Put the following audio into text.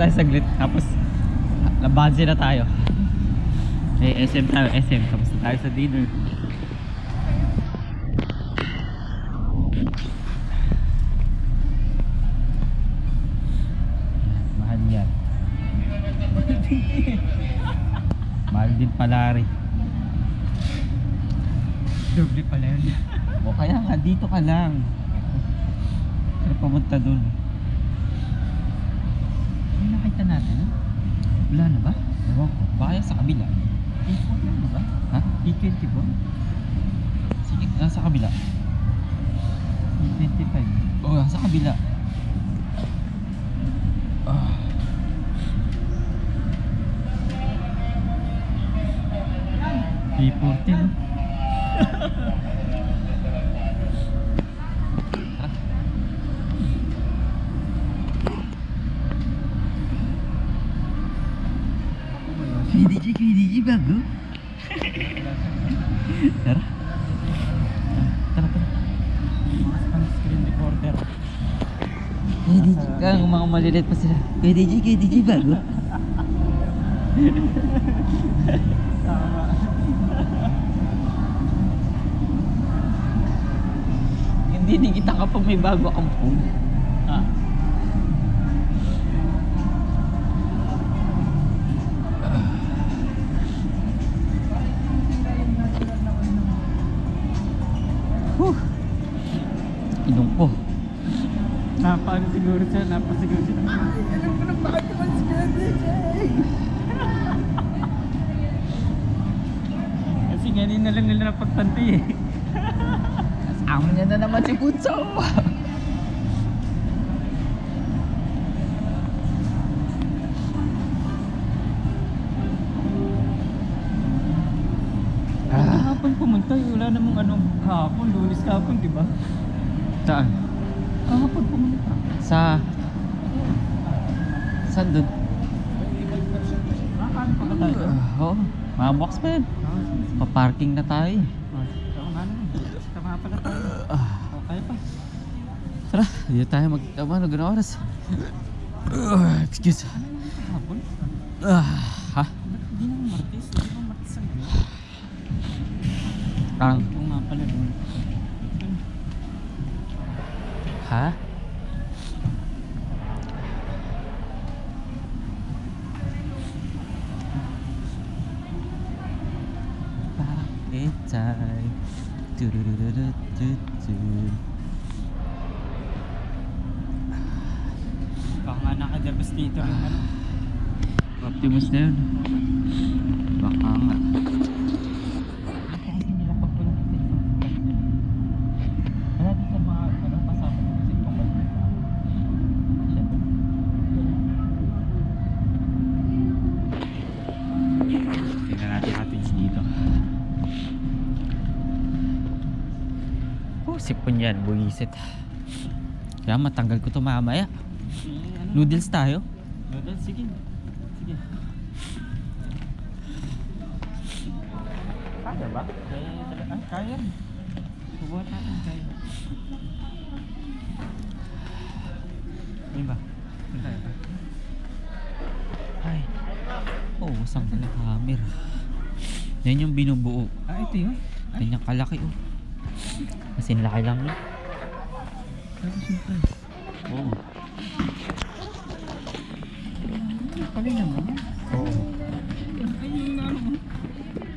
tayo saglit. Tapos, labansin na tayo. Eh, SM tayo, SM. Tapos na tayo sa dinner. Mahal yan. Mahal din pala rin. Doble pala yun. O kaya nga, dito ka lang. Pero pumunta dun. Ano nakita natin? Wala na ba? Ewan ko, baka sa kabila. E4 lang na ba? Ha? E20 ba? Sige, nasa kabila. E25. Oo, nasa kabila. Ah. E40 no? KDG bago. Tara. Tara. Ang screen recorder. KDG, kang mga malilit pa sila. KDG bago. Tama. Hindi kita kapag may bago akong phone. Ah. Inong ko. Napaano siguro siya, napasiguro siya. Ay, alam ko na bakit naman si KDJ. Kasi ngayon na lang nila napagtanti eh. Kasama niya na naman si Bunso. Kahapon pumunta, wala namang anong kahapon, Lunes kahapon, di ba? Saan? Kahapon pumunta. Saan dun? Paano pa ka tayo? Oo, mga box pa yan. Pa-parking na tayo. Oo nga naman. Tama pala tayo. Okay pa. Tara, dito tayo magkabano, gano'ng oras. Excuse. Kahapon? Ha? Hindi naman Martes. Hindi naman Martes ang gabi. Tang. Oo nga pala doon. Ha? Bakit tayo? Tudududududu. Baka nga naka-devastator yung ano. Optimus na yun. Baka nga. Kahit hindi lang pagpulang sa ibang wala din sa mga ano, kasama ko sa ibang bansa. Siya. Tingnan natin dito. Oh, sipon yan, buwisit. Kaya matanggal ko to mamaya. Noodles tayo. Noodles, sige. Sige. Kaya ba? Kaya talaga. Ah, kaya. Subuhan natin, kaya. Ayun ba? Kaya ba? Ay. Oh, wasang hammer. Yan yung binubuo. Ah, ito yun? Kanyang kalaki oh. Kasi laki lang yun. Tapos yung price. Oo. Pali naman. Oo.